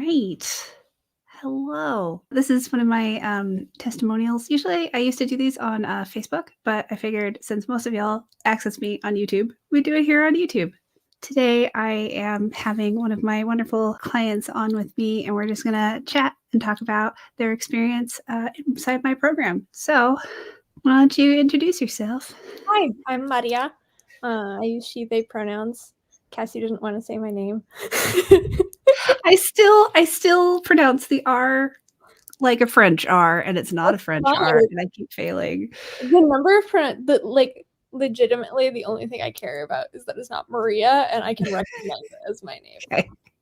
right. Hello. This is one of my testimonials. Usually I used to do these on Facebook, but I figured since most of y'all access me on YouTube, we do it here on YouTube. Today I am having one of my wonderful clients on with me, and we're just going to chat and talk about their experience inside my program. So why don't you introduce yourself? Hi, I'm Maria. I use she, they pronouns. Cassie didn't want to say my name. I still pronounce the R like a French R, and it's not a French R, and I keep failing. The number of legitimately, the only thing I care about is that it's not Maria, and I can recognize it as my name.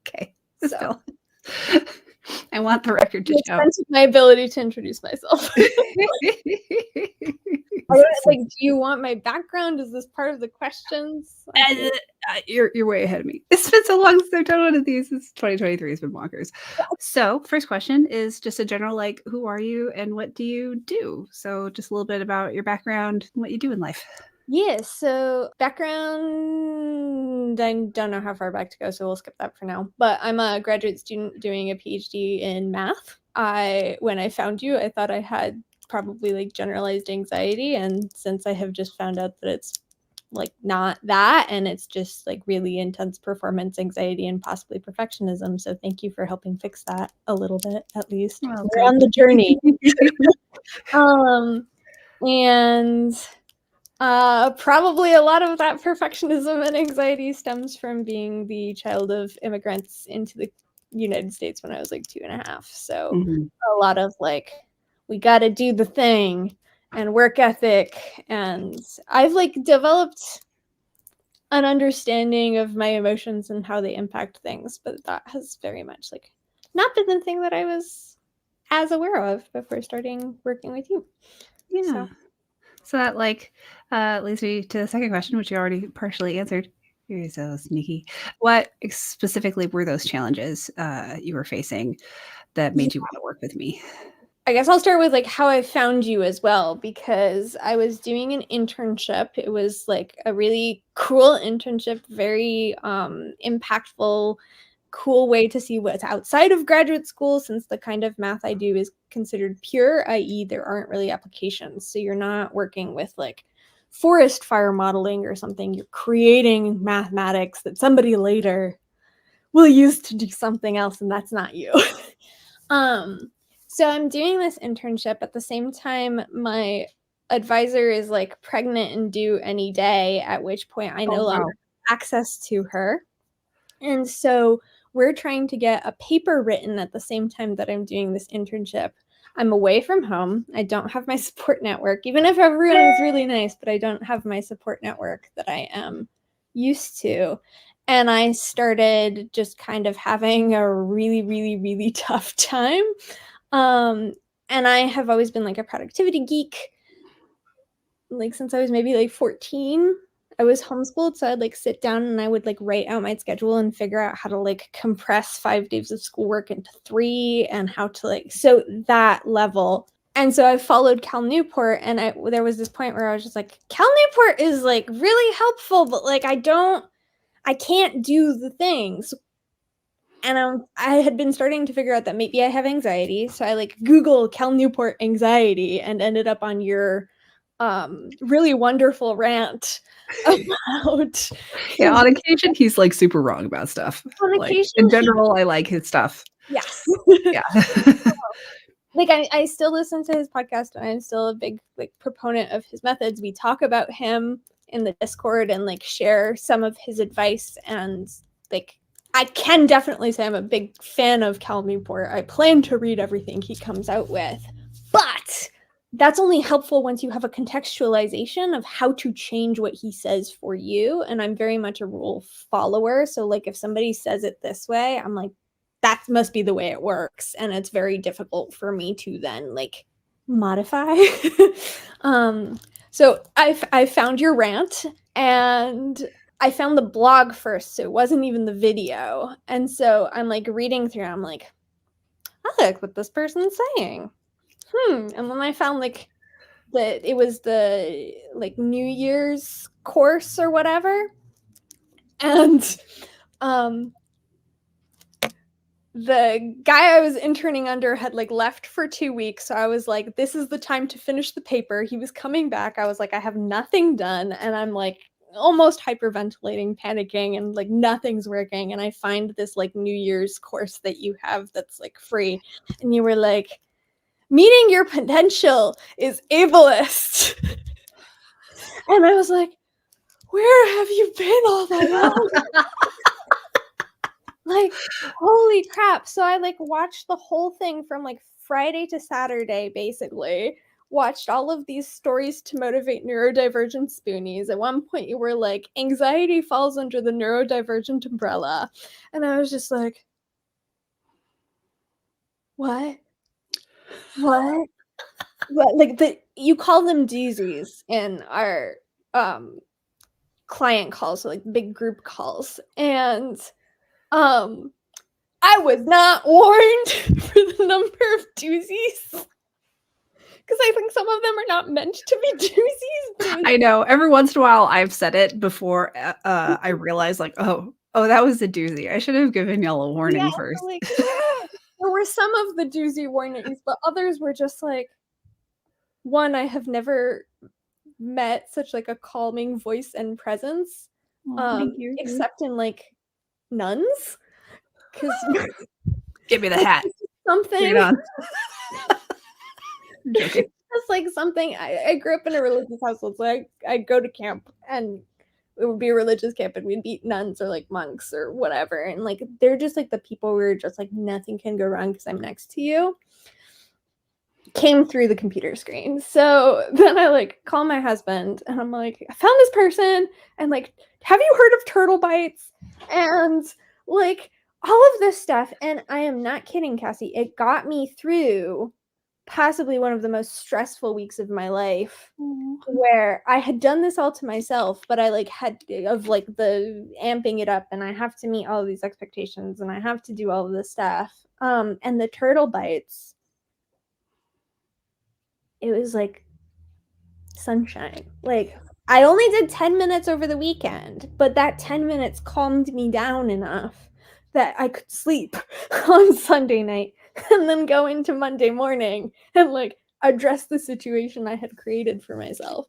Okay. So. Still. I want the record to show. My ability to introduce myself. Do you want my background? Is this part of the questions? You're way ahead of me. It's been so long since I've done one of these. It's 2023 has been bonkers. So first question is just a general, who are you and what do you do? So just a little bit about your background and what you do in life. Yeah, so background, I don't know how far back to go, so we'll skip that for now. But I'm a graduate student doing a PhD in math. When I found you, I thought I had probably generalized anxiety, and since I have just found out that it's not that, and it's just really intense performance anxiety and possibly perfectionism. So thank you for helping fix that a little bit, at least. We're on the journey. And probably a lot of that perfectionism and anxiety stems from being the child of immigrants into the United States when I was 2.5. So a lot of we got to do the thing and work ethic. And I've developed an understanding of my emotions and how they impact things. But that has very much not been the thing that I was as aware of before starting working with you. Yeah. So that leads me to the second question, which you already partially answered. You're so sneaky. What specifically were those challenges you were facing that made you want to work with me? I guess I'll start with how I found you as well, because I was doing an internship. It was a really cool internship, very impactful, cool way to see what's outside of graduate school, since the kind of math I do is considered pure, i.e. there aren't really applications. So you're not working with forest fire modeling or something. You're creating mathematics that somebody later will use to do something else, and that's not you. So I'm doing this internship. At the same time, my advisor is pregnant and due any day, at which point I no longer have access to her. And so we're trying to get a paper written at the same time that I'm doing this internship. I'm away from home. I don't have my support network, even if everyone is really nice, but I don't have my support network that I am used to. And I started just kind of having a really, really, really tough time. And I have always been a productivity geek. Since I was maybe 14, I was homeschooled. So I'd sit down and I would write out my schedule and figure out how to compress 5 days of schoolwork into 3, and how to so that level. And so I followed Cal Newport, and there was this point where I was just Cal Newport is really helpful, but I can't do the things. And I had been starting to figure out that maybe I have anxiety. So I Google Cal Newport anxiety and ended up on your really wonderful rant about. Yeah, on occasion he's super wrong about stuff. On occasion, in general, I like his stuff. Yes. Yeah. I still listen to his podcast, and I'm still a big proponent of his methods. We talk about him in the Discord and share some of his advice, and I can definitely say I'm a big fan of Cal Newport. I plan to read everything he comes out with, but that's only helpful once you have a contextualization of how to change what he says for you. And I'm very much a rule follower. So if somebody says it this way, I'm that must be the way it works. And it's very difficult for me to then modify. So I found your rant, and I found the blog first, so it wasn't even the video. And so I'm reading through, I'm I like what this person's saying. And then I found that it was the New Year's course or whatever. And the guy I was interning under had like left for 2 weeks. So I was like, this is the time to finish the paper. He was coming back. I was like, I have nothing done. And I'm like almost hyperventilating, panicking, and like nothing's working. And I find this like New Year's course that you have that's like free. And you were like, meeting your potential is ableist. And I was like, where have you been all that long? Like, holy crap. So I like watched the whole thing from like Friday to Saturday, basically. Watched all of these stories to motivate neurodivergent spoonies. At one point, you were like, anxiety falls under the neurodivergent umbrella. And I was just like, what? What? Like you call them doozies in our client calls, so like big group calls. And I was not warned for the number of doozies, because I think some of them are not meant to be doozies. I know. Every once in a while, I've said it before I realized, like, oh, that was a doozy. I should have given y'all a warning first. So, like, there were some of the doozy warnings, but others were just like, one, I have never met such like a calming voice and presence, Thank you. except in like nuns. Because give me the hat. Something. Joking. It's like something. I grew up in a religious household, so I go to camp, and it would be a religious camp, and we'd meet nuns or like monks or whatever, and like they're just like the people where just like nothing can go wrong because I'm next to you. Came through the computer screen. So then I like call my husband, and I'm like, I found this person, and like, have you heard of turtle bites? And like all of this stuff. And I am not kidding, Cassie. It got me through possibly one of the most stressful weeks of my life, where I had done this all to myself, but I like had of like the amping it up, and I have to meet all of these expectations, and I have to do all of this stuff. And the turtle bites, it was like sunshine. Like, I only did 10 minutes over the weekend, but that 10 minutes calmed me down enough that I could sleep on Sunday night and then go into Monday morning and like address the situation I had created for myself.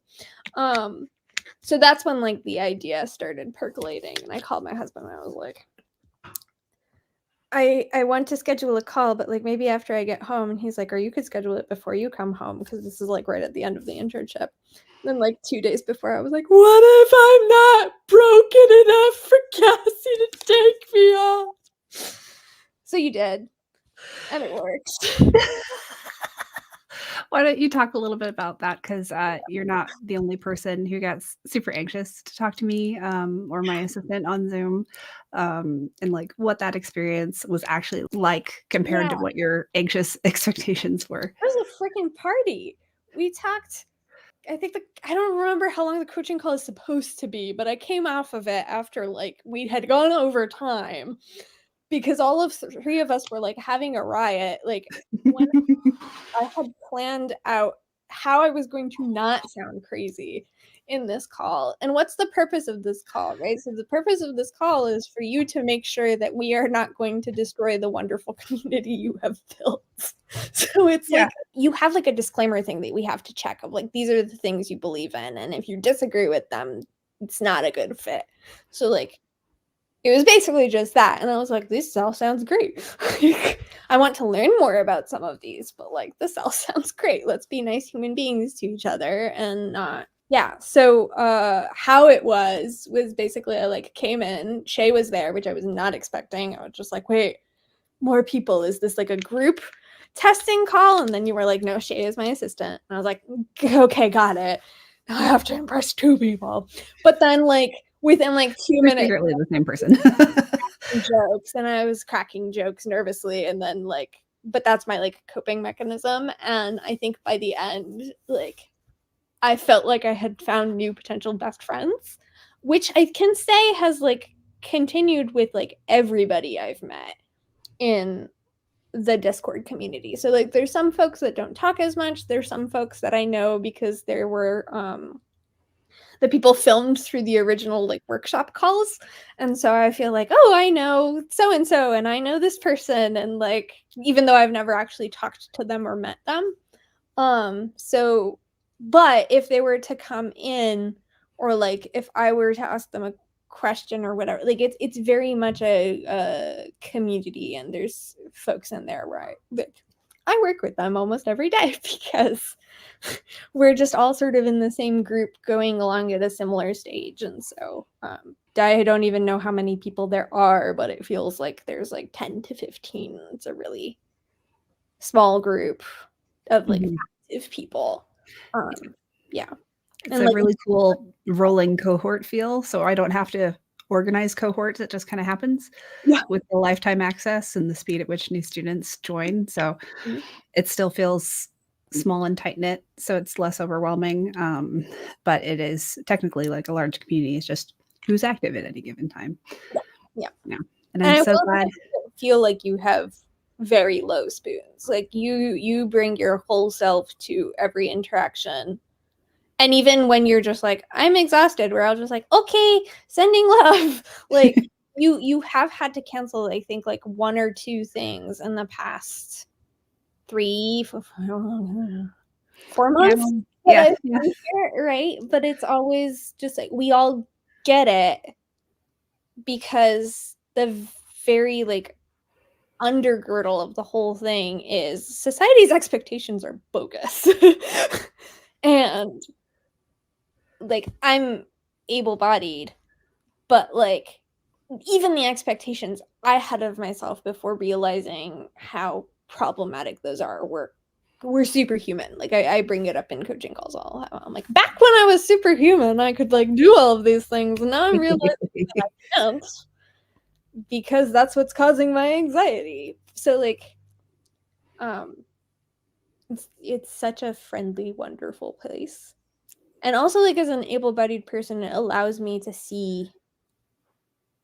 So that's when like the idea started percolating, and I called my husband, and I was like, I want to schedule a call, but like maybe after I get home. And he's like, or you could schedule it before you come home, because this is like right at the end of the internship. And then like 2 days before, I was like, what if I'm not broken enough for Cassie to take me off? So you did, and it worked. Why don't you talk a little bit about that? Because you're not the only person who got super anxious to talk to me or my assistant on Zoom, and like what that experience was actually like compared to what your anxious expectations were. It was a freaking party. We talked, I think I don't remember how long the coaching call is supposed to be, but I came off of it after like we had gone over time, because all of three of us were like having a riot. Like, when I had planned out how I was going to not sound crazy in this call. And what's the purpose of this call, right? So the purpose of this call is for you to make sure that we are not going to destroy the wonderful community you have built. So it's like you have like a disclaimer thing that we have to check of like, these are the things you believe in, and if you disagree with them, it's not a good fit. So like, it was basically just that. And I was like, this all sounds great. I want to learn more about some of these, but like, this all sounds great. Let's be nice human beings to each other. And so how it was basically I like came in, Shay was there, which I was not expecting. I was just like, wait, more people? Is this like a group testing call? And then you were like, no, Shay is my assistant. And I was like, okay, got it. I have to impress 2 people. But then like within like 2 minutes, secretly the same person. jokes, and I was cracking jokes nervously, and then like, but that's my like coping mechanism. And I think by the end, like, I felt like I had found new potential best friends, which I can say has like continued with like everybody I've met in the Discord community. So like, there's some folks that don't talk as much. There's some folks that I know because there were the people filmed through the original like workshop calls. And so I feel like, oh, I know so and so, and I know this person, and like even though I've never actually talked to them or met them. So but if they were to come in, or like if I were to ask them a question or whatever, like it's very much a community, and there's folks in there where I work with them almost every day because we're just all sort of in the same group going along at a similar stage. And so I don't even know how many people there are, but it feels like there's like 10 to 15. It's a really small group of like active people. Yeah. It's and a like really cool rolling cohort feel. So I don't have to organize cohorts. It just kind of happens with the lifetime access and the speed at which new students join. So it still feels small and tight knit. So it's less overwhelming. But it is technically like a large community. It's just who's active at any given time. Yeah. And I'm so glad. Feel like you have very low spoons. Like you bring your whole self to every interaction. And even when you're just like, I'm exhausted, we're all just like, okay, sending love. Like you have had to cancel, I think, like 1 or 2 things in the past 4 months. Yeah. Here, right? But it's always just like we all get it, because the very like undergirdle of the whole thing is society's expectations are bogus. And like I'm able-bodied, but like even the expectations I had of myself before realizing how problematic those are were superhuman. Like I bring it up in coaching calls all the time. I'm like, back when I was superhuman, I could like do all of these things, and now I'm realizing that I can't, because that's what's causing my anxiety. So like it's such a friendly, wonderful place. And also, like, as an able-bodied person, it allows me to see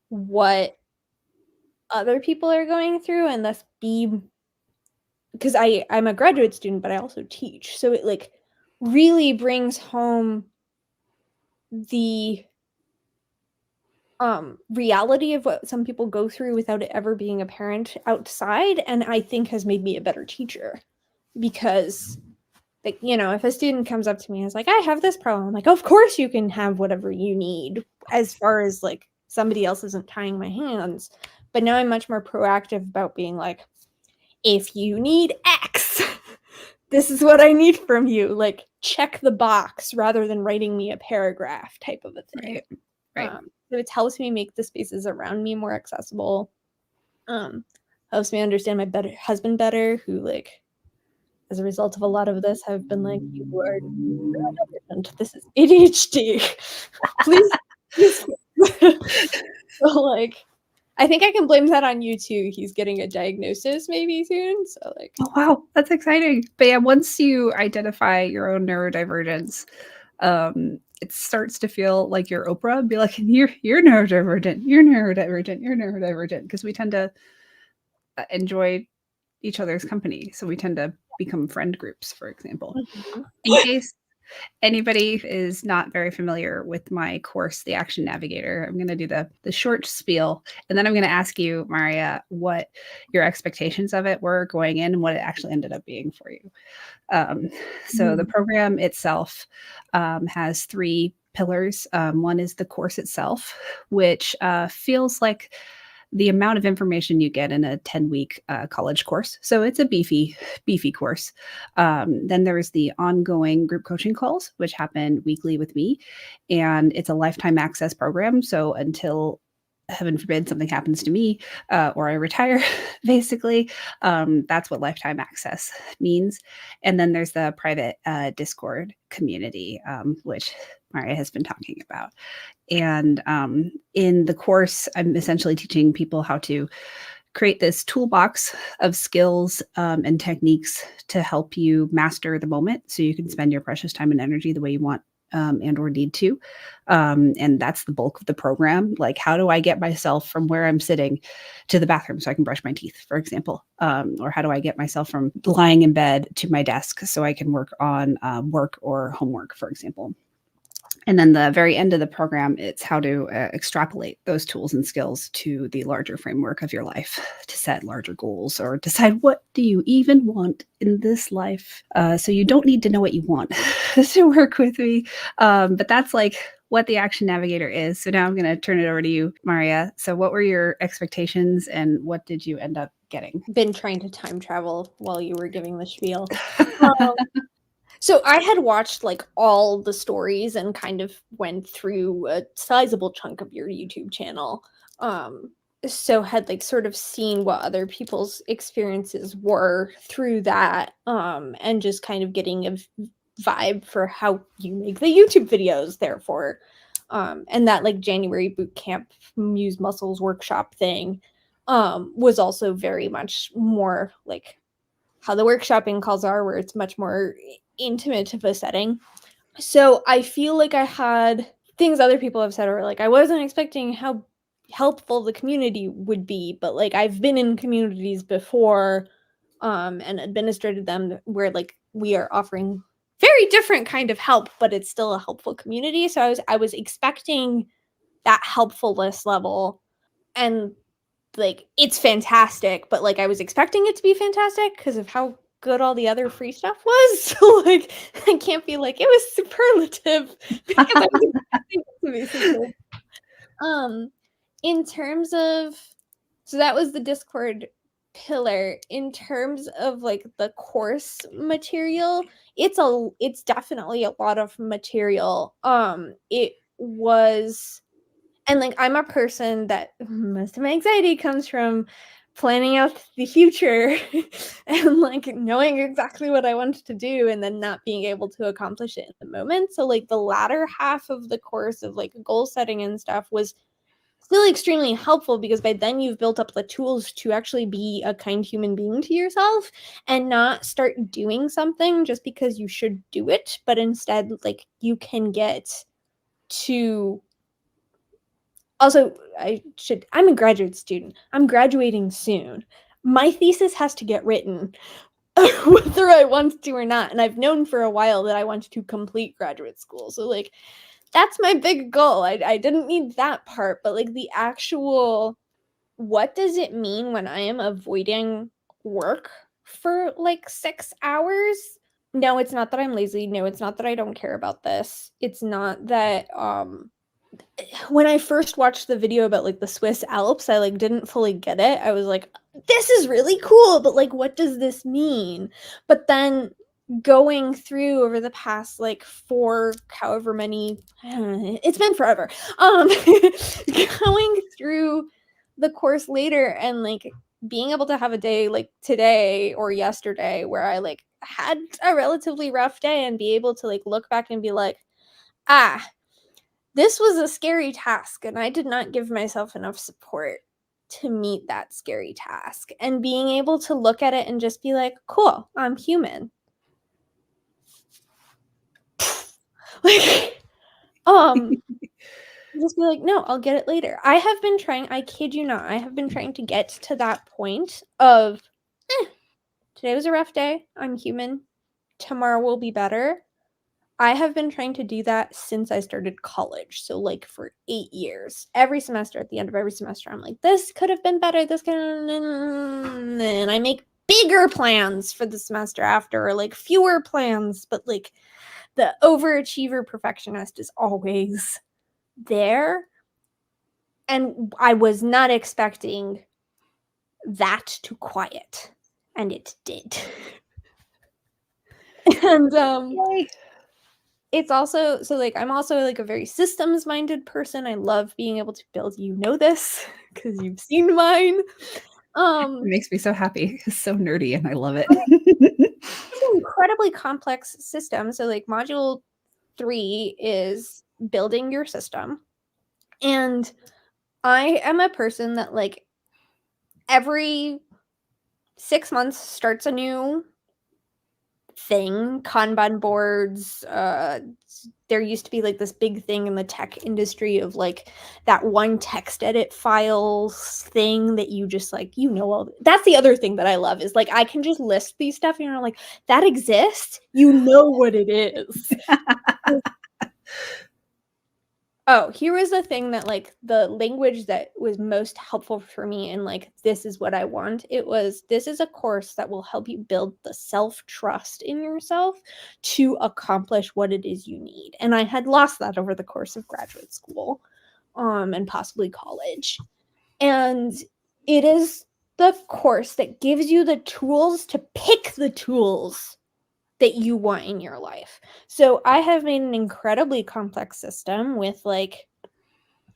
what other people are going through, and thus because I'm a graduate student, but I also teach. So it like really brings home the reality of what some people go through without it ever being apparent outside, and I think has made me a better teacher. Because like, you know, if a student comes up to me and is like, I have this problem, I'm like, of course you can have whatever you need, as far as like somebody else isn't tying my hands. But now I'm much more proactive about being like, if you need X, this is what I need from you. Like, check the box rather than writing me a paragraph type of a thing. Right. So it helps me make the spaces around me more accessible. Helps me understand my husband better, who like, as a result of a lot of this, have been like, you are neurodivergent. This is ADHD. please. So like, I think I can blame that on you too. He's getting a diagnosis maybe soon. So like, oh wow, that's exciting. But yeah, once you identify your own neurodivergence, it starts to feel like you're Oprah and be like, you're neurodivergent, you're neurodivergent, you're neurodivergent, because we tend to enjoy each other's company. So we tend to become friend groups, for example. In case anybody is not very familiar with my course, the Action Navigator, I'm going to do the short spiel, and then I'm going to ask you, Maria, what your expectations of it were going in and what it actually ended up being for you. So the program itself has 3 pillars. One is the course itself, which feels like the amount of information you get in a 10-week college course. So it's a beefy course. Then there's the ongoing group coaching calls, which happen weekly with me. And it's a lifetime access program. So until, heaven forbid, something happens to me or I retire, basically, that's what lifetime access means. And then there's the private Discord community, which Maria has been talking about. And in the course, I'm essentially teaching people how to create this toolbox of skills and techniques to help you master the moment so you can spend your precious time and energy the way you want and or need to. And that's the bulk of the program. Like, how do I get myself from where I'm sitting to the bathroom so I can brush my teeth, for example? Or how do I get myself from lying in bed to my desk so I can work on work or homework, for example? And then the very end of the program, it's how to extrapolate those tools and skills to the larger framework of your life, to set larger goals or decide what do you even want in this life. So you don't need to know what you want to work with me. But that's like what the Action Navigator is. So now I'm going to turn it over to you, Maria. So what were your expectations and what did you end up getting? Been trying to time travel while you were giving the spiel. So I had watched like all the stories and kind of went through a sizable chunk of your YouTube channel. So had like sort of seen what other people's experiences were through that, and just kind of getting a vibe for how you make the YouTube videos, therefore. And that like January boot camp Muse Muscles workshop thing was also very much more like how the workshopping calls are, where it's much more intimate of a setting. So I feel like I had things other people have said, or like I wasn't expecting how helpful the community would be, but like I've been in communities before and administrated them where like we are offering very different kind of help, but it's still a helpful community. So I was expecting that helpfulness level, and like it's fantastic, but like I was expecting it to be fantastic because of how good all the other free stuff was. So like I can't be like it was superlative because I was expecting it to be superlative. In terms of, so that was the Discord pillar. In terms of like the course material, it's definitely a lot of material. It was, and like I'm a person that most of my anxiety comes from planning out the future and like knowing exactly what I want to do and then not being able to accomplish it in the moment. So like the latter half of the course of like goal setting and stuff was still extremely helpful because by then you've built up the tools to actually be a kind human being to yourself and not start doing something just because you should do it, but instead like you can get to. Also, I'm a graduate student. I'm graduating soon. My thesis has to get written whether I want to or not. And I've known for a while that I want to complete graduate school. So like that's my big goal. I didn't need that part, but like the actual, what does it mean when I am avoiding work for like 6 hours? No, it's not that I'm lazy. No, it's not that I don't care about this. It's not that when I first watched the video about like the Swiss Alps, I like didn't fully get it. I was like, this is really cool, but like what does this mean? But then going through over the past like 4 however many it's been forever. Going through the course later and like being able to have a day like today or yesterday where I like had a relatively rough day and be able to like look back and be like, this was a scary task and I did not give myself enough support to meet that scary task. And being able to look at it and just be like, cool, I'm human. Like, just be like, no, I'll get it later. I have been trying, I kid you not, I have been trying to get to that point of, today was a rough day, I'm human, tomorrow will be better. I have been trying to do that since I started college. So like for 8 years, every semester, at the end of every semester, I'm like, this could have been better. This could, and I make bigger plans for the semester after, or like fewer plans, but like the overachiever perfectionist is always there. And I was not expecting that to quiet, and it did. And Yay. it's also, so like I'm also like a very systems minded person. I love being able to build, you know this because you've seen mine. It makes me so happy. It's so nerdy and I love it. It's an incredibly complex system. So like module 3 is building your system, and I am a person that like every 6 months starts a new thing. Kanban boards, there used to be like this big thing in the tech industry of like that one text edit files thing that you just like, you know, all that's the other thing that I love is like I can just list these stuff and you're like, that exists, you know what it is. Oh, here was the thing that, like, the language that was most helpful for me and, like, this is what I want. It was, this is a course that will help you build the self-trust in yourself to accomplish what it is you need. And I had lost that over the course of graduate school, and possibly college. And it is the course that gives you the tools to pick the tools that you want in your life. So I have made an incredibly complex system with, like,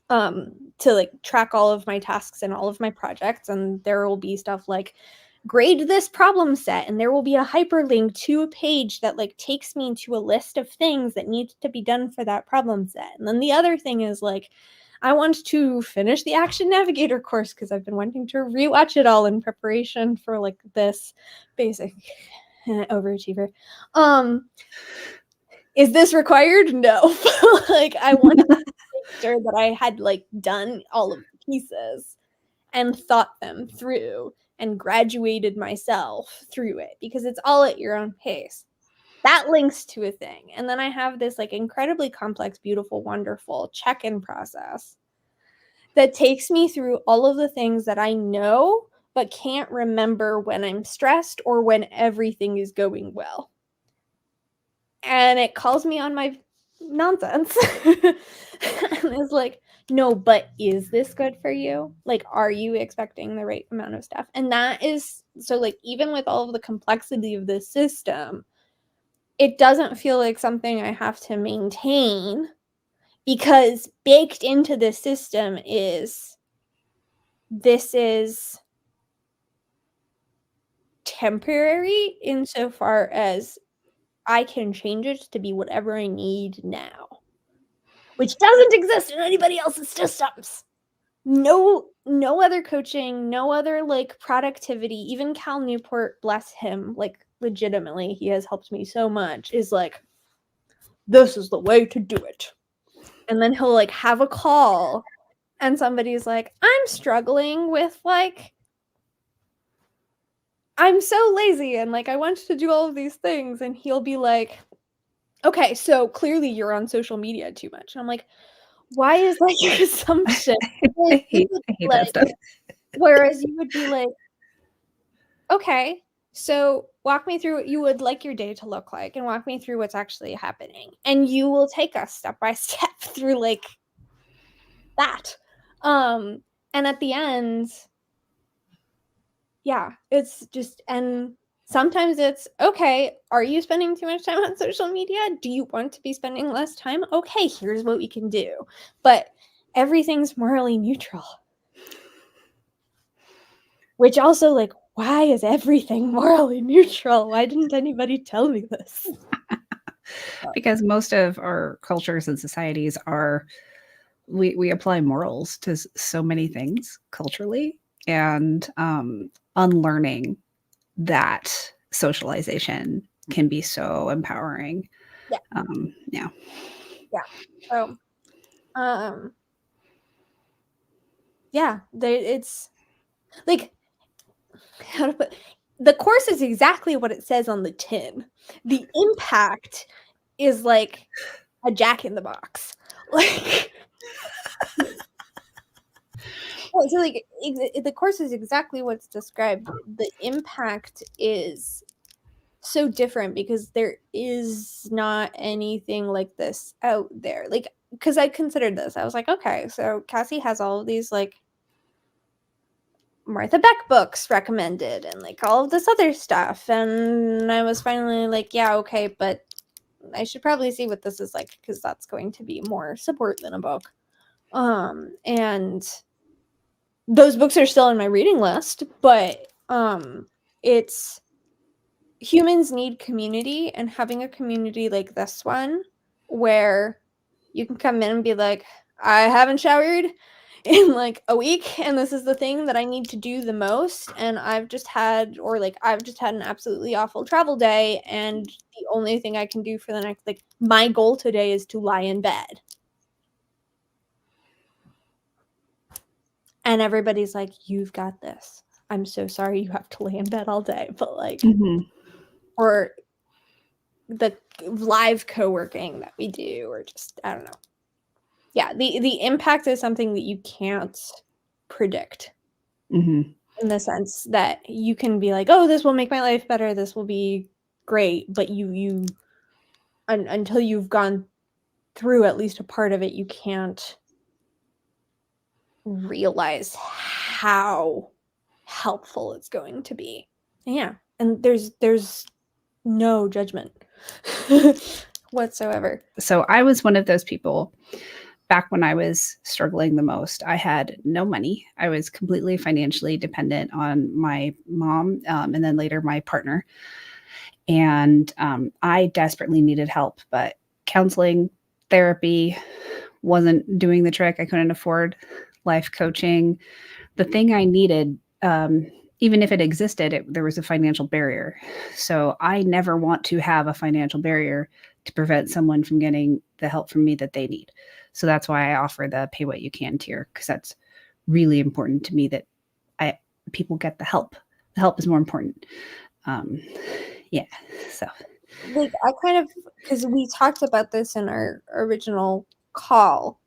to, like, track all of my tasks and all of my projects, and there will be stuff like grade this problem set, and there will be a hyperlink to a page that, like, takes me to a list of things that need to be done for that problem set. And then the other thing is, like, I want to finish the Action Navigator course because I've been wanting to rewatch it all in preparation for, like, this basic overachiever. Is this required? No. Like, I wanted to make sure that I had, like, done all of the pieces and thought them through and graduated myself through it, because it's all at your own pace. That links to a thing. And then I have this, like, incredibly complex, beautiful, wonderful check-in process that takes me through all of the things that I know but can't remember when I'm stressed or when everything is going well. And it calls me on my nonsense. And it's like, no, but is this good for you? Like, are you expecting the right amount of stuff? And that is, so, like, even with all of the complexity of this system, it doesn't feel like something I have to maintain, because baked into the system is, this is temporary insofar as I can change it to be whatever I need now, which doesn't exist in anybody else's systems. No other coaching, no other, like, productivity, even Cal Newport, bless him, like, legitimately, he has helped me so much, is like, this is the way to do it. And then he'll, like, have a call and somebody's like, I'm struggling with, like, I'm so lazy and, like, I want to do all of these things. And he'll be like, okay, so clearly you're on social media too much. And I'm like, why is that your assumption? I hate that stuff. Whereas you would be like, okay, so walk me through what you would like your day to look like and walk me through what's actually happening. And you will take us step by step through, like, that. And at the end, yeah, it's just, and sometimes it's, okay, are you spending too much time on social media? Do you want to be spending less time? Okay, here's what we can do. But everything's morally neutral. Which also, like, why is everything morally neutral? Why didn't anybody tell me this? Because most of our cultures and societies are, we apply morals to so many things culturally, and unlearning that socialization can be so empowering. Yeah. Yeah. So, yeah, it's like, how to put, the course is exactly what it says on the tin. The impact is like a Jack in the Box. Like, so, like, the course is exactly what's described. The impact is so different because there is not anything like this out there. Like, because I considered this, I was like, okay, so Cassie has all of these, like, Martha Beck books recommended and, like, all of this other stuff, and I was finally like, yeah, okay, but I should probably see what this is like, because that's going to be more support than a book. And those books are still on my reading list, but it's, humans need community, and having a community like this one where you can come in and be like, I haven't showered in, like, a week, and this is the thing that I need to do the most, and I've just had an absolutely awful travel day, and the only thing I can do for the next, like, my goal today is to lie in bed. And everybody's like, you've got this. I'm so sorry you have to lay in bed all day, but, like, or the live co-working that we do, or just, I don't know. Yeah, the impact is something that you can't predict. Mm-hmm. In the sense that you can be like, oh, this will make my life better, this will be great, but until you've gone through at least a part of it, you can't realize how helpful it's going to be. Yeah, and there's no judgment whatsoever. So I was one of those people back when I was struggling the most. I had no money. I was completely financially dependent on my mom, and then later my partner. And I desperately needed help, but counseling, therapy wasn't doing the trick. I couldn't afford life coaching. The thing I needed, even if it existed, there was a financial barrier. So I never want to have a financial barrier to prevent someone from getting the help from me that they need. So that's why I offer the pay what you can tier, because that's really important to me that people get the help. The help is more important. Yeah. So Like I kind of, because we talked about this in our original call,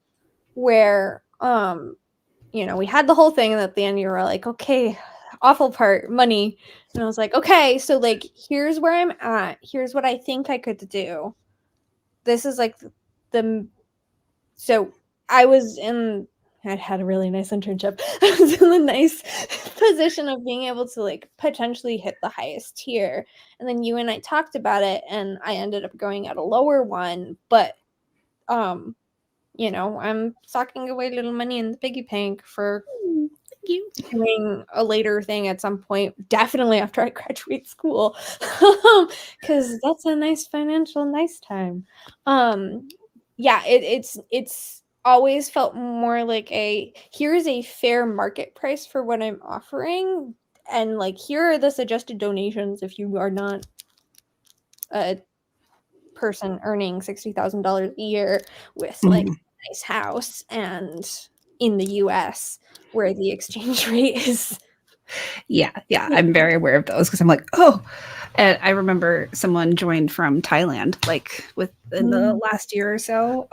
where we had the whole thing, and at the end you were like, okay, awful part, money. And I was like, okay, so like here's where I'm at, here's what I think I could do. This is like so I had a really nice internship. I was in the nice position of being able to like potentially hit the highest tier. And then you and I talked about it, and I ended up going at a lower one, but I'm socking away little money in the piggy bank for doing a later thing at some point, definitely after I graduate school, because that's a nice financial nice time. Yeah, it's always felt more like here's a fair market price for what I'm offering, and like here are the suggested donations if you are not a person earning $60,000 a year with like a nice house and in the US where the exchange rate is. yeah, I'm very aware of those because I'm like, oh, and I remember someone joined from Thailand like within the last year or so,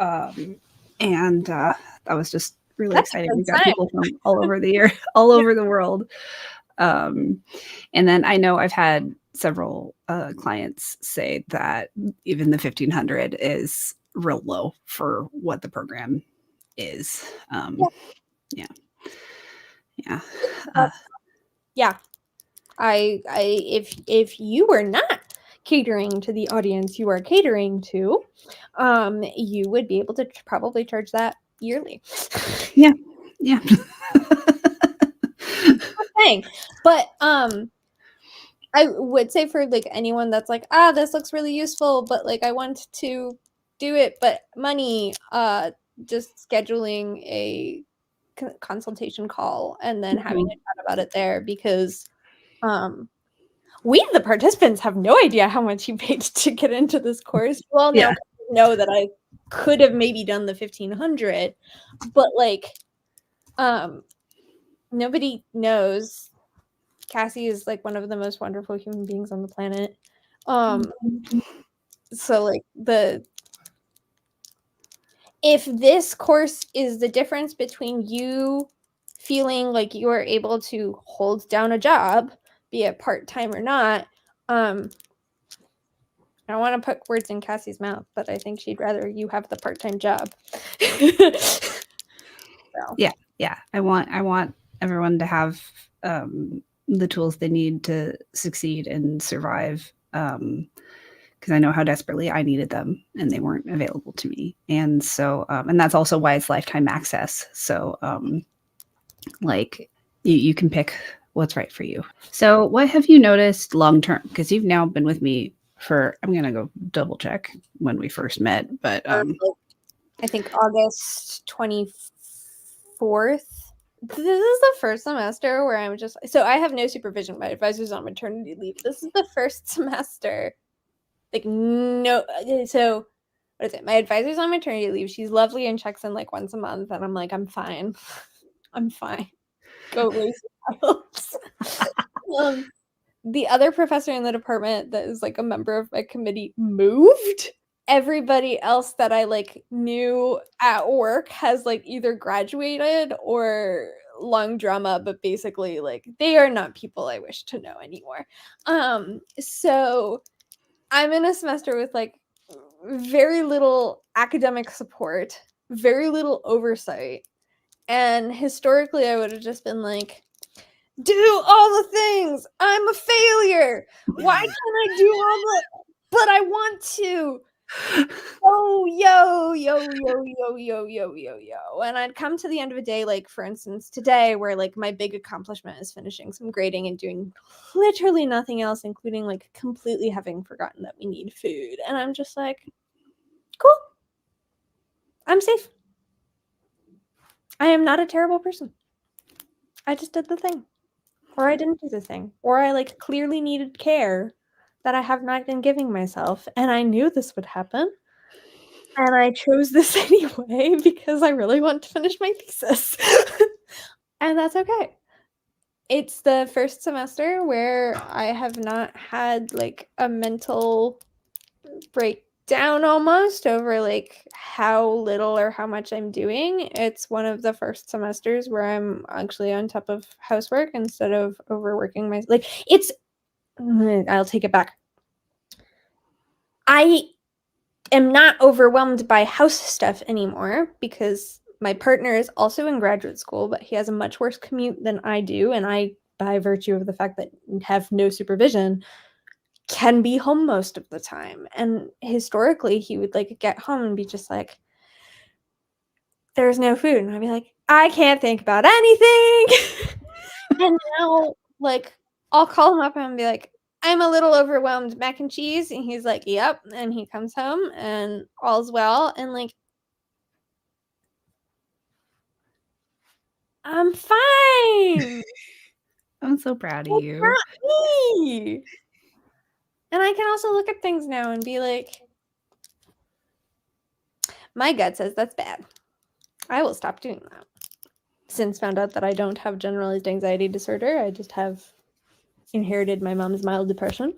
and that was just really That's a exciting. good We got sign. people from all over the year, all over the world. And then I know I've had several clients say that even the 1,500 is real low for what the program is. Yeah, yeah. Uh, Yeah. If you were not catering to the audience you are catering to, you would be able to probably charge that yearly. yeah, yeah. Thing. But I would say for like anyone that's like, this looks really useful, but like I want to do it, but money, just scheduling a consultation call and then having a chat about it there, because we, the participants, have no idea how much you paid to get into this course. Well, now Yeah. know that I could have maybe done the 1,500, but like, nobody knows. Cassie is like one of the most wonderful human beings on the planet. So like if this course is the difference between you feeling like you are able to hold down a job, be it part-time or not, I don't want to put words in Cassie's mouth, but I think she'd rather you have the part-time job. So. Yeah. I want everyone to have the tools they need to succeed and survive. Because I know how desperately I needed them and they weren't available to me. And so, and that's also why it's lifetime access. So, like, you can pick what's right for you. So, what have you noticed long term? Because you've now been with me for, I'm going to go double check when we first met, but I think August 24th. This is the first semester where I'm just, so I have no supervision. My advisor's on maternity leave. This is the first semester. Like, no, so what is it? My advisor's on maternity leave. She's lovely and checks in like once a month. And I'm like, I'm fine. I'm fine. Go raise your child. The other professor in the department that is like a member of my committee moved. everybody else that I like knew at work has like either graduated or lung drama, but basically like they are not people I wish to know anymore. So I'm in a semester with like very little academic support, very little oversight. And historically I would have just been like, do all the things. I'm a failure. Why can't I do all the but I want to. Oh, yo, yo, yo, yo, yo, yo, yo, yo. And I'd come to the end of a day, like, for instance, today, where, like, my big accomplishment is finishing some grading and doing literally nothing else, including, like, completely having forgotten that we need food. And I'm just like, cool. I'm safe. I am not a terrible person. I just did the thing. Or I didn't do the thing. Or I, like, clearly needed care that I have not been giving myself. And I knew this would happen. And I chose this anyway because I really want to finish my thesis. And that's okay. It's the first semester where I have not had like a mental breakdown almost over like how little or how much I'm doing. It's one of the first semesters where I'm actually on top of housework instead of overworking my like it's I'll take it back. I am not overwhelmed by house stuff anymore because my partner is also in graduate school, but he has a much worse commute than I do. And I, by virtue of the fact that I have no supervision, can be home most of the time. And historically, he would like get home and be just like, there's no food. And I'd be like, I can't think about anything. And now, like, I'll call him up and be like, I'm a little overwhelmed, mac and cheese. And he's like, yep. And he comes home and all's well. And like, I'm fine. I'm so proud of It's you. not me. And I can also look at things now and be like, my gut says that's bad. I will stop doing that. Since found out that I don't have generalized anxiety disorder, I just have inherited my mom's mild depression.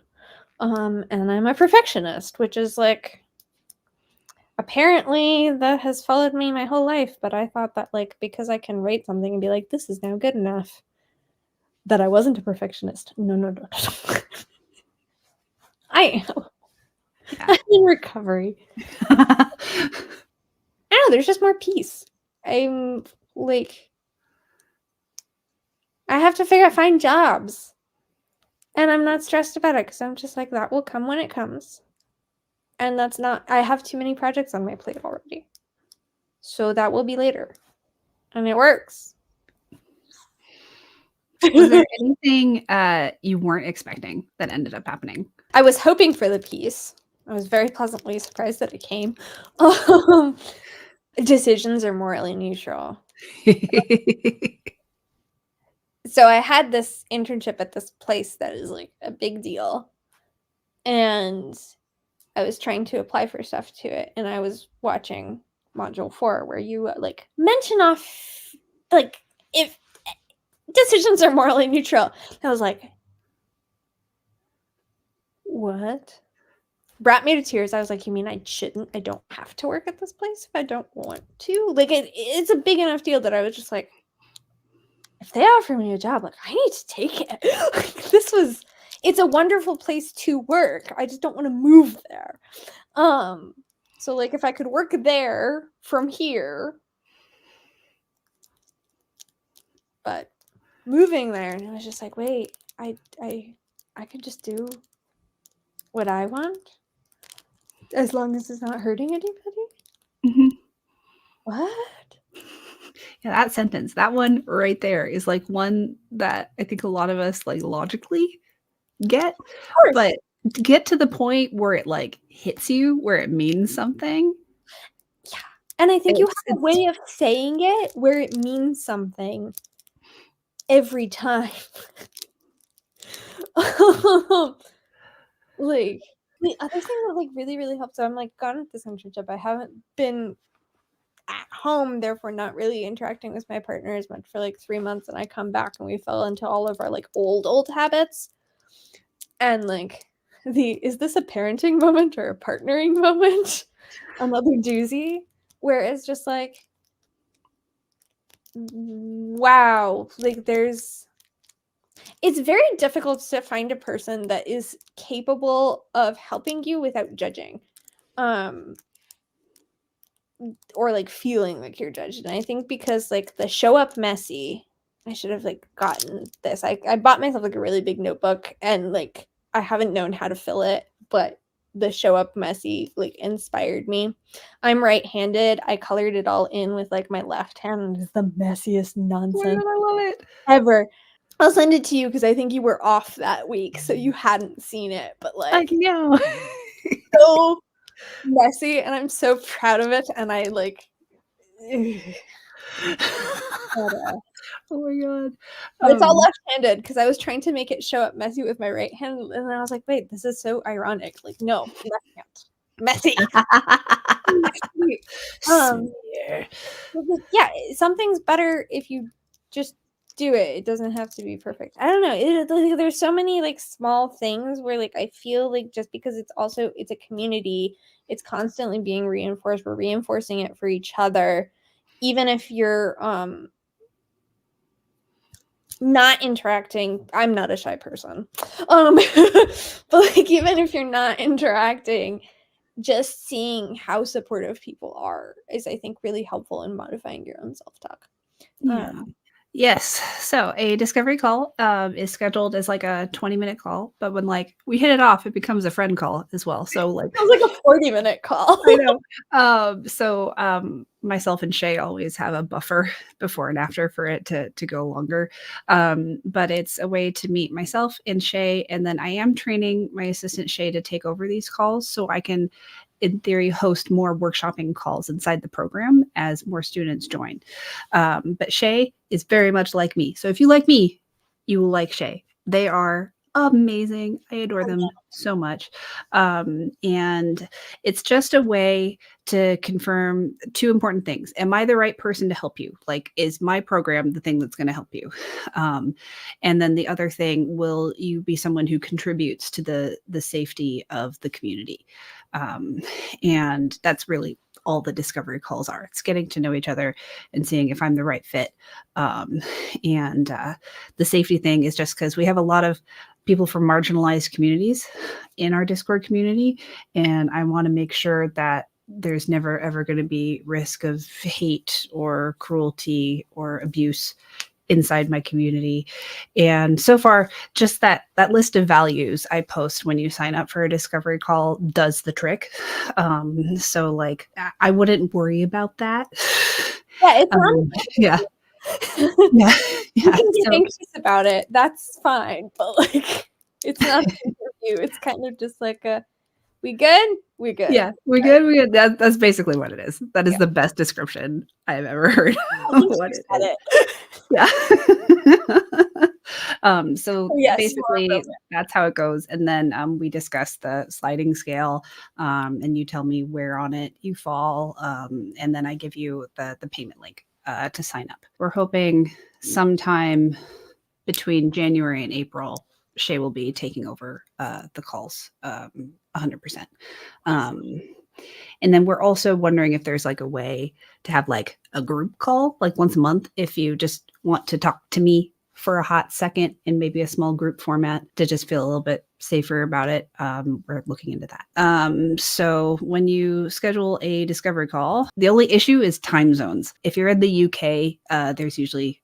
And I'm a perfectionist, which is like apparently that has followed me my whole life. But I thought that like because I can write something and be like, this is now good enough, that I wasn't a perfectionist. No. I am. Yeah. I'm in recovery. I don't know, there's just more peace. I'm like, I have to find jobs. And I'm not stressed about it because I'm just like, that will come when it comes. And that's not, I have too many projects on my plate already. So that will be later. And it works. Was there anything you weren't expecting that ended up happening? I was hoping for the peace. I was very pleasantly surprised that it came. Decisions are morally neutral. So I had this internship at this place that is like a big deal. And I was trying to apply for stuff to it. And I was watching module 4 where you like mention off like if decisions are morally neutral. I was like, what? Brought me to tears. I was like, you mean I don't have to work at this place if I don't want to? Like it's a big enough deal that I was just like, if they offer me a job, like I need to take it. Like, it's a wonderful place to work. I just don't want to move there. So like if I could work there from here, but moving there, and I was just like, wait, I can just do what I want as long as it's not hurting anybody. Mm-hmm. What? Yeah, that sentence, that one right there is like one that I think a lot of us like logically get, but to get to the point where it like hits you, where it means something. Yeah. And I think you have a way of saying it where it means something every time. Like the other thing that like really, really helped. So I'm like gone at this internship. I haven't been at home, therefore not really interacting with my partner as much for like 3 months, and I come back and we fell into all of our like old habits. And like is this a parenting moment or a partnering moment? Another doozy, where it's just like, wow, like it's very difficult to find a person that is capable of helping you without judging, or like feeling like you're judged. And I think because like the show up messy, I should have like gotten this. I bought myself like a really big notebook, and like I haven't known how to fill it, but the show up messy like inspired me. I'm right-handed. I colored it all in with like my left hand, and it's the messiest nonsense I love it ever. I'll send it to you because I think you were off that week, so you hadn't seen it, but I like know. so messy, and I'm so proud of it. And I like Oh my god. but it's all left-handed because I was trying to make it show up messy with my right hand, and then I was like, wait, this is so ironic. Like, no, left hand. Messy. Messy. Yeah, something's better if you just do it. It doesn't have to be perfect. I don't know. There's so many like small things where like I feel like just because it's a community, it's constantly being reinforced. We're reinforcing it for each other, even if you're not interacting. I'm not a shy person, but like even if you're not interacting, just seeing how supportive people are is, I think, really helpful in modifying your own self-talk. Yeah. Yes. So a discovery call is scheduled as like a 20-minute call, but when like we hit it off, it becomes a friend call as well. So like it was like a 40-minute call. I know. So myself and Shay always have a buffer before and after for it to go longer. But it's a way to meet myself and Shay, and then I am training my assistant Shay to take over these calls so I can, in theory, host more workshopping calls inside the program as more students join. But Shay is very much like me. So if you like me, you will like Shay. They are amazing. I adore them so much. And it's just a way to confirm two important things. Am I the right person to help you? Like, is my program the thing that's going to help you? And then the other thing, will you be someone who contributes to the safety of the community? And that's really all the discovery calls are. It's getting to know each other and seeing if I'm the right fit. And the safety thing is just because we have a lot of people from marginalized communities in our Discord community, and I want to make sure that there's never ever going to be risk of hate or cruelty or abuse inside my community. And so far, just that list of values I post when you sign up for a discovery call does the trick. So like I wouldn't worry about that. Yeah, it's not yeah. yeah. You can be anxious about it. That's fine. But like it's not an interview. It's kind of just like a we good? We good. Yeah, we good. We good. That's basically what it is. That is the best description I've ever heard. What it. Yeah. So basically that's how it goes. And then we discuss the sliding scale, and you tell me where on it you fall. And then I give you the payment link to sign up. We're hoping sometime between January and April, Shay will be taking over the calls 100%. And then we're also wondering if there's like a way to have like a group call like once a month if you just want to talk to me for a hot second in maybe a small group format to just feel a little bit safer about it. We're looking into that. So when you schedule a discovery call, the only issue is time zones. If you're in the UK, there's usually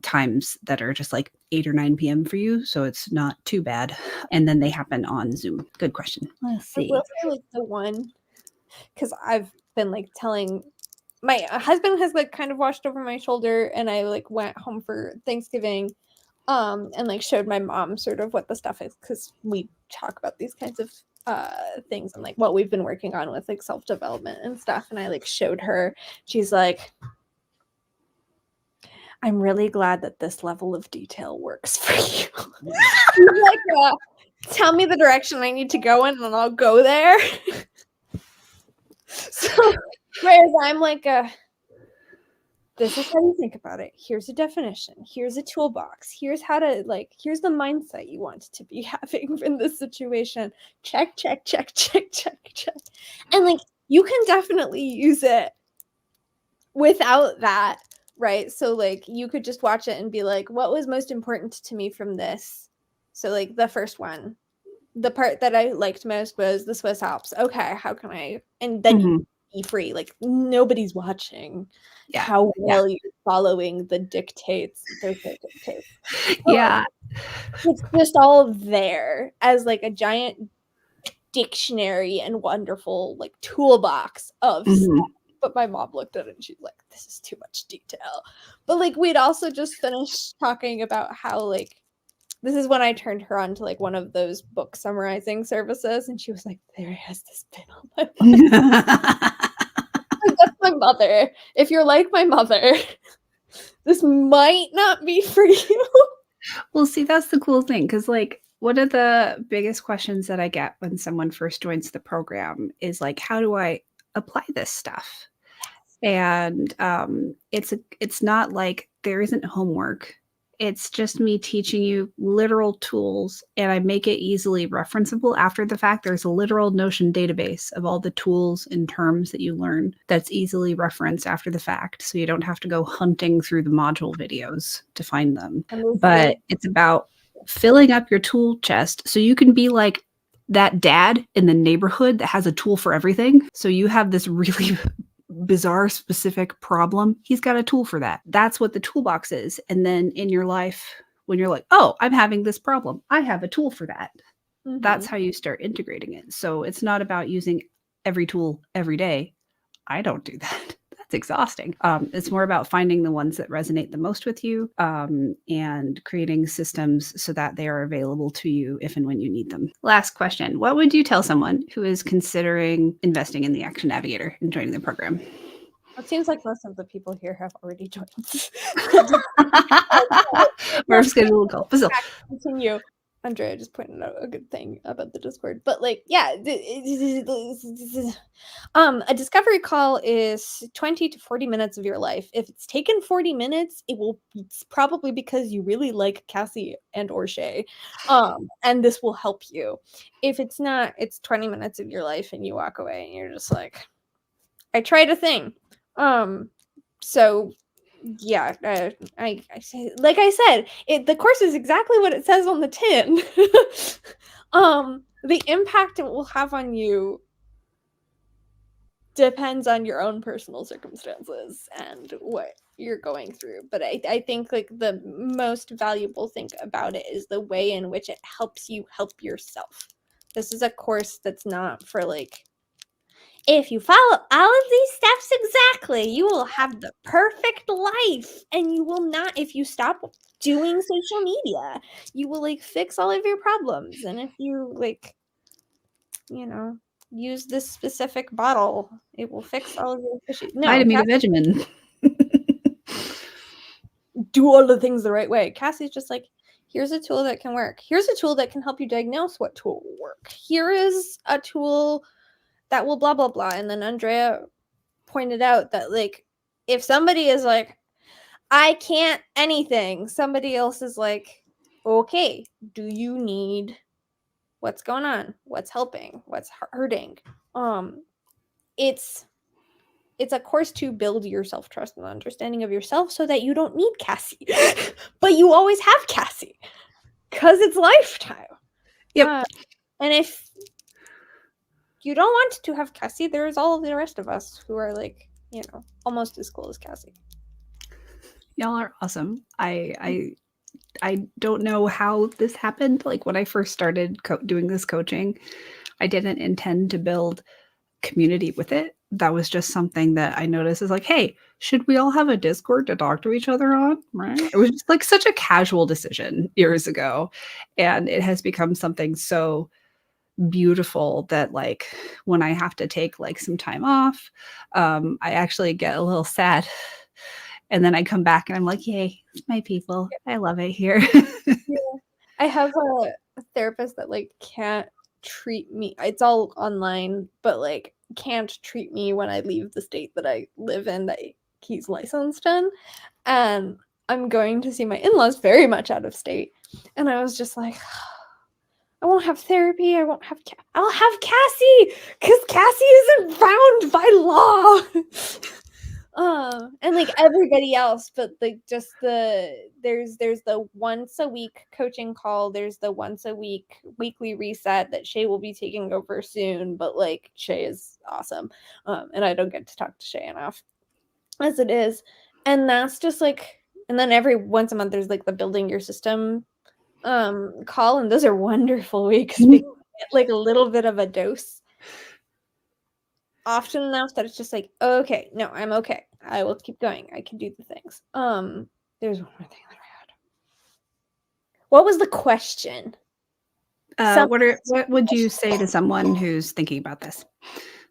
times that are just like 8 or 9 p.m. for you, so it's not too bad. And then they happen on Zoom. Good question. Let's see. I will say like the one, because I've been like telling my husband has like kind of watched over my shoulder, and I like went home for Thanksgiving and like showed my mom sort of what the stuff is, because we talk about these kinds of things and like what we've been working on with like self-development and stuff. And I like showed her. She's like, I'm really glad that this level of detail works for you. Like, tell me the direction I need to go in and I'll go there. So, whereas I'm like this is how you think about it. Here's a definition. Here's a toolbox. Here's how to here's the mindset you want to be having in this situation. Check, check, check, check, check, check. And you can definitely use it without that, right? So you could just watch it and be like, what was most important to me from this? So the first one, the part that I liked most was the Swiss Alps. Okay, how can I? And then you be free. Nobody's watching how well you're following the dictates. There's no dictates. Yeah. It's just all there as a giant dictionary and wonderful toolbox of stuff. But my mom looked at it and she's like, this is too much detail. But we'd also just finished talking about how this is when I turned her on to one of those book summarizing services, and she was like, there has this been on my life. That's my mother. If you're like my mother, this might not be for you. Well, see, that's the cool thing, because one of the biggest questions that I get when someone first joins the program is how do I apply this stuff? And it's not like there isn't homework. It's just me teaching you literal tools, and I make it easily referenceable after the fact. There's a literal Notion database of all the tools and terms that you learn that's easily referenced after the fact, so you don't have to go hunting through the module videos to find them. But it's about filling up your tool chest so you can be like that dad in the neighborhood that has a tool for everything. So you have this really bizarre specific problem, he's got a tool for that. That's what the toolbox is. And then in your life, when you're like, oh, I'm having this problem, I have a tool for that. That's how you start integrating it. So it's not about using every tool every day. I don't do that. That's exhausting. It's more about finding the ones that resonate the most with you, and creating systems so that they are available to you if and when you need them. Last question. What would you tell someone who is considering investing in the Action Navigator and joining the program? It seems like most of the people here have already joined. We're just getting a little call. But still. Continue. Andrea just pointed out a good thing about the Discord. But yeah, a discovery call is 20 to 40 minutes of your life. If it's taken 40 minutes, it's probably because you really like Cassie and or Shay. And this will help you. If it's not, it's 20 minutes of your life and you walk away and you're just like, I tried a thing. So yeah, I say, like I said, the course is exactly what it says on the tin. The impact it will have on you depends on your own personal circumstances and what you're going through. But I think the most valuable thing about it is the way in which it helps you help yourself. This is a course that's not for if you follow all of these steps exactly, you will have the perfect life, and you will not, if you stop doing social media, you will fix all of your problems. And if you use this specific bottle, it will fix all of your issues. No, Vitamin Vegemin. Do all the things the right way. Cassie's just here's a tool that can work. Here's a tool that can help you diagnose what tool will work. Here is a tool that will blah, blah, blah. And then Andrea pointed out that if somebody is I can't anything, somebody else is okay, do you need, what's going on? What's helping? What's hurting? It's a course to build your self-trust and understanding of yourself so that you don't need Cassie, but you always have Cassie because it's lifetime. Yep. And if you don't want to have Cassie, there's all of the rest of us who are almost as cool as Cassie. Y'all are awesome. I don't know how this happened. When I first started doing this coaching, I didn't intend to build community with it. That was just something that I noticed is hey, should we all have a Discord to talk to each other on? Right? It was just such a casual decision years ago. And it has become something so beautiful that when I have to take some time off, I actually get a little sad. And then I come back and I'm like, yay, it's my people. I love it here. Yeah. I have a therapist that can't treat me. It's all online, but can't treat me when I leave the state that I live in. That he's licensed in, and I'm going to see my in-laws very much out of state. And I was just like, I won't have therapy. I'll have Cassie, because Cassie isn't bound by law. And like everybody else, but like just there's the once a week coaching call, there's the once a week weekly reset that Shay will be taking over soon, but like Shay is awesome. And I don't get to talk to Shay enough as it is. And that's just like, and then every once a month there's like the building your system call, and those are wonderful weeks because you get like a little bit of a dose often enough that it's just like, okay, no, I'm okay. I will keep going. I can do the things. There's one more thing that I had. What was the question? What would you say to someone who's thinking about this?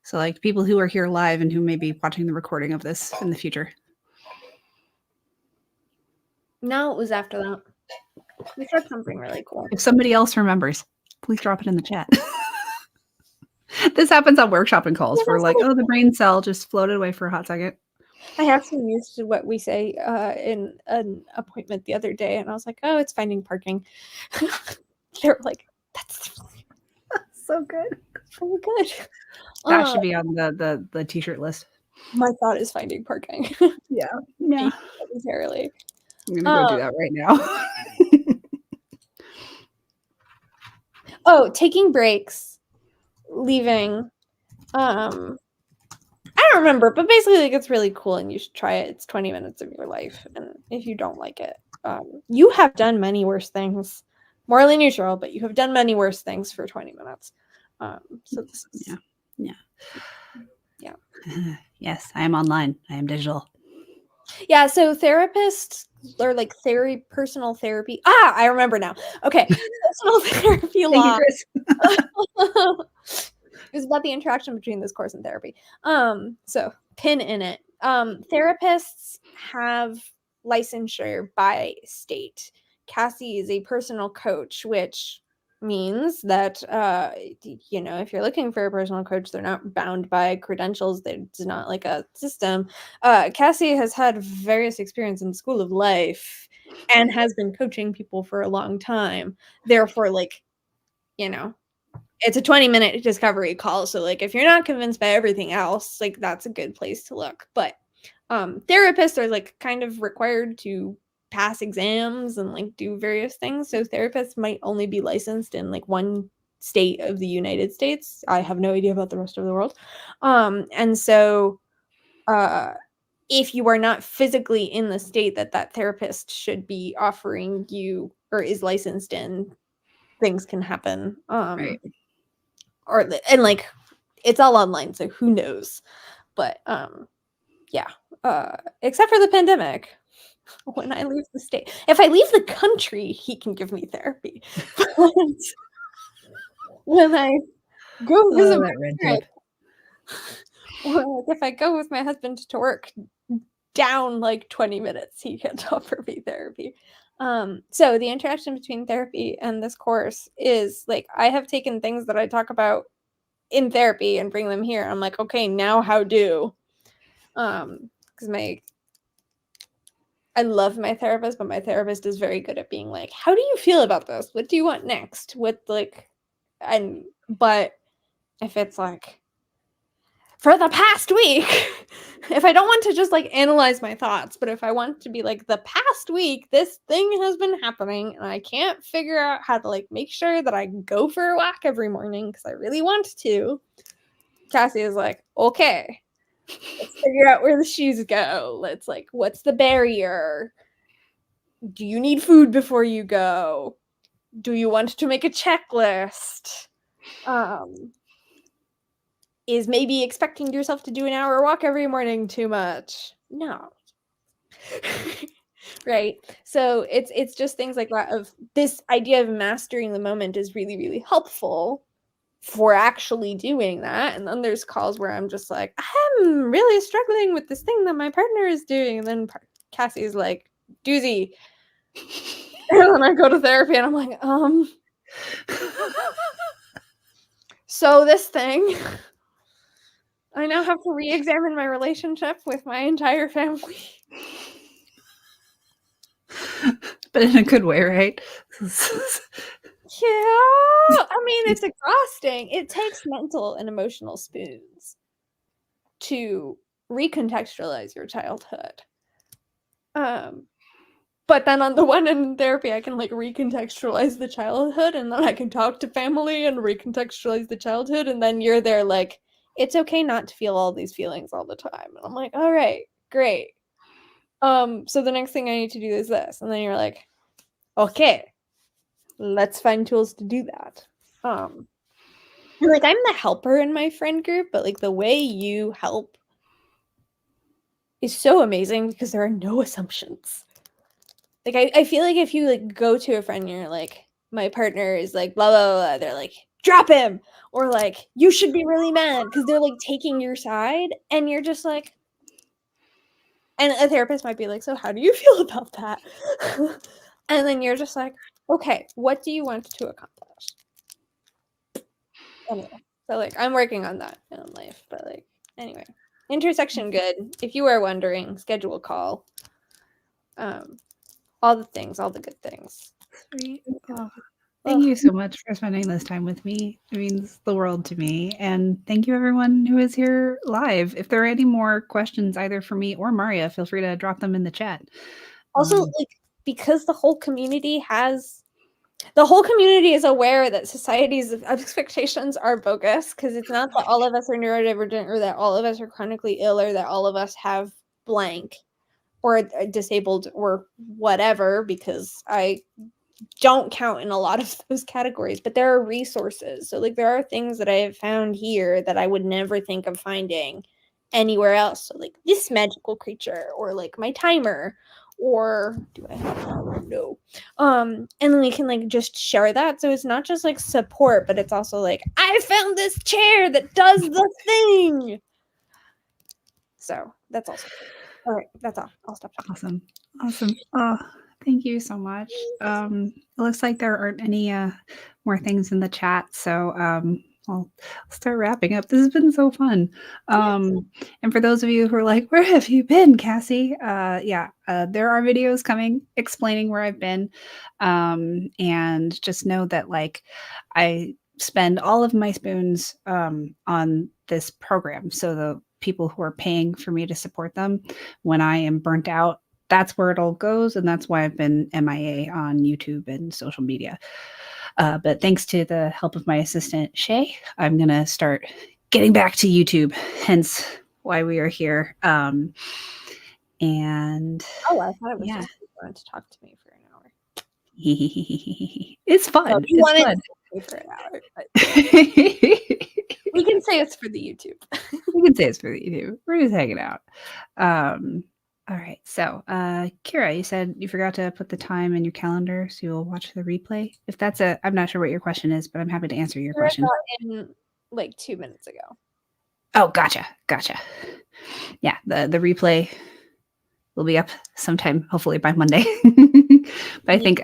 So like people who are here live and who may be watching the recording of this in the future. No, it was after that. We said something really cool. If somebody else remembers, please drop it in the chat. This happens on workshopping calls where like, oh, the brain cell just floated away for a hot second. I actually used what we say in an appointment the other day, and I was like, oh, it's finding parking. They were like, that's so good. So good. That should be on the t-shirt list. My thought is finding parking. Yeah. Entirely. I'm gonna go do that right now. Oh, taking breaks, leaving. I don't remember, but basically like it's really cool and you should try it. It's 20 minutes of your life, and if you don't like it, you have done many worse things. Morally neutral, but you have done many worse things for 20 minutes. So this is yeah. Yes, I am online. I am digital. Yeah, so therapists or like personal therapy. I remember now. Okay, personal therapy law. It was about the interaction between this course and therapy. So pin in it. Therapists have licensure by state. Cassie is a personal coach, which means that if you're looking for a personal coach, they're not bound by credentials. It's not like a system. Cassie has had various experience in the school of life and has been coaching people for a long time. Therefore, like, it's a 20-minute discovery call. So like if you're not convinced by everything else, like that's a good place to look. But therapists are like kind of required to pass exams and like do various things. So therapists might only be licensed in like one state of the United States. I have no idea about the rest of the world. And so if you are not physically in the state that therapist should be offering you or is licensed in, things can happen. Right. And like it's all online, so who knows? But except for the pandemic. When I leave the state, if I leave the country, he can give me therapy. But when I go visit my parents, if I go with my husband to work down like 20 minutes, he can't offer me therapy. So the interaction between therapy and this course is like I have taken things that I talk about in therapy and bring them here. I'm like, okay, now how do? Because I love my therapist, but my therapist is very good at being like, how do you feel about this? What do you want next? But if it's like, for the past week, if I don't want to just like analyze my thoughts, but if I want to be like, the past week, this thing has been happening and I can't figure out how to like make sure that I go for a walk every morning because I really want to. Cassie is like, okay. Let's figure out where the shoes go. Let's like, what's the barrier? Do you need food before you go? Do you want to make a checklist? Is maybe expecting yourself to do an hour walk every morning too much? No. Right? So it's just things like that of this idea of mastering the moment is really, really helpful for actually doing that. And then there's calls where I'm just like, I'm really struggling with this thing that my partner is doing. And then Cassie's like, doozy. And then I go to therapy and I'm like, so this thing, I now have to re-examine my relationship with my entire family. But in a good way, right? Yeah, I mean, it's exhausting. It takes mental and emotional spoons to recontextualize your childhood. But then on the one end in therapy, I can like recontextualize the childhood, and then I can talk to family and recontextualize the childhood, and then you're there like, it's okay not to feel all these feelings all the time. And I'm like, all right, great. So the next thing I need to do is this. And then you're like, okay, let's find tools to do that. And like I'm the helper in my friend group, but like the way you help is so amazing because there are no assumptions. Like I feel like if you like go to a friend and you're like, my partner is like blah blah blah, they're like, drop him, or like you should be really mad because they're like taking your side, and you're just like, and a therapist might be like, so how do you feel about that? And then you're just like, okay, what do you want to accomplish? Anyway, so like I'm working on that in life, but like anyway, intersection good. If you are wondering, schedule a call. All the things, all the good things. Sweet. Oh, thank you so much for spending this time with me. It means the world to me. And thank you, everyone who is here live. If there are any more questions, either for me or Maria, feel free to drop them in the chat. Also, like, because the whole community is aware that society's expectations are bogus, because it's not that all of us are neurodivergent or that all of us are chronically ill or that all of us have blank or disabled or whatever, because I don't count in a lot of those categories, but there are resources. So like there are things that I have found here that I would never think of finding anywhere else. So like this magical creature, or like my timer, or do I have that? No. And then we can like just share that. So it's not just like support, but it's also like, I found this chair that does the thing. So that's also cool. All right, that's all. I'll stop talking. Awesome. Oh, thank you so much. It looks like there aren't any more things in the chat, so I'll start wrapping up. This has been so fun. And for those of you who are like, where have you been, Cassie? There are videos coming explaining where I've been. And just know that like I spend all of my spoons on this program. So the people who are paying for me to support them, when I am burnt out, that's where it all goes. And that's why I've been MIA on YouTube and social media. But thanks to the help of my assistant, Shay, I'm going to start getting back to YouTube, hence why we are here. And I thought it was just you wanted to talk to me for an hour. It's fun. So you wanted to talk to me for an hour, but we can say it's for the YouTube. We can say it's for the YouTube. We're just hanging out. All right. So, Kira, you said you forgot to put the time in your calendar, so you'll watch the replay. If that's I'm not sure what your question is, but I'm happy to answer your question. In like 2 minutes ago. Oh, gotcha. Yeah, the replay will be up sometime, hopefully by Monday. But I think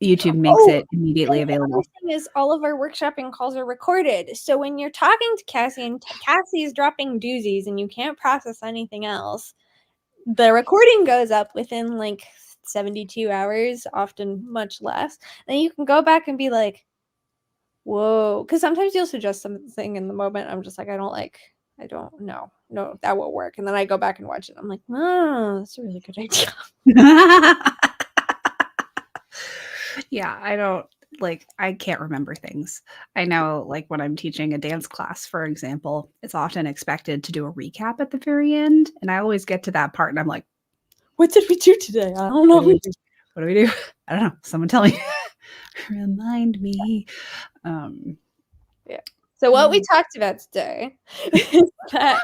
YouTube makes it immediately available. The thing is, all of our workshopping calls are recorded. So when you're talking to Cassie and Cassie's dropping doozies and you can't process anything else, the recording goes up within like 72 hours, often much less. Then you can go back and be like, whoa. Because sometimes you'll suggest something in the moment. I'm just like, I don't know. No, that won't work. And then I go back and watch it. I'm like, oh, that's a really good idea. Yeah, I can't remember things. I know, like, when I'm teaching a dance class, for example, it's often expected to do a recap at the very end. And I always get to that part and I'm like, what did we do today? I don't know. What do we do? I don't know. Someone tell me. Remind me. Yeah. So what we talked about today is that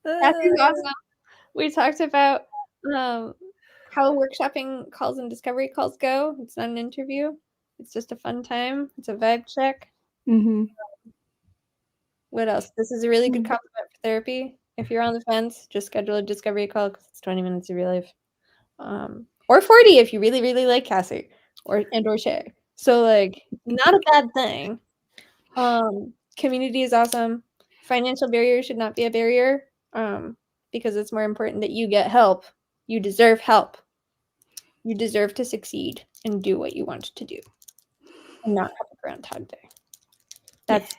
that's awesome. We talked about how workshopping calls and discovery calls go. It's not an interview. It's just a fun time. It's a vibe check. Mm-hmm. What else? This is a really good compliment for therapy. If you're on the fence, just schedule a discovery call because it's 20 minutes of your life. Or 40 if you really, really like Cassie or Shay. So like not a bad thing. Community is awesome. Financial barriers should not be a barrier, because it's more important that you get help. You deserve help. You deserve to succeed and do what you want to do and not have a Groundhog Day. That's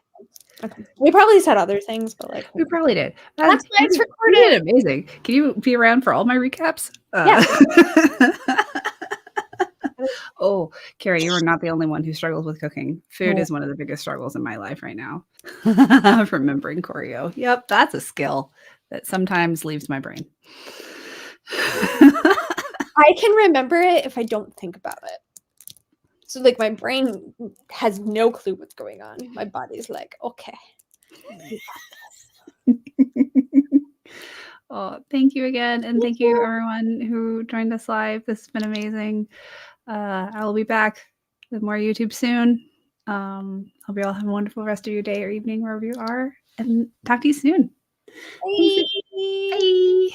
okay. We probably said other things, but like We probably did. that's why it's You recorded. did amazing. Can you be around for all my recaps? Yeah. Oh, Carrie, you are not the only one who struggles with cooking. Food No. is one of the biggest struggles in my life right now. Remembering choreo. Yep, that's a skill that sometimes leaves my brain. I can remember it if I don't think about it. So like my brain has no clue what's going on. My body's like, okay. Oh, thank you again. And thank you everyone who joined us live. This has been amazing. I will be back with more YouTube soon. Hope you all have a wonderful rest of your day or evening wherever you are, and talk to you soon. Bye. Bye.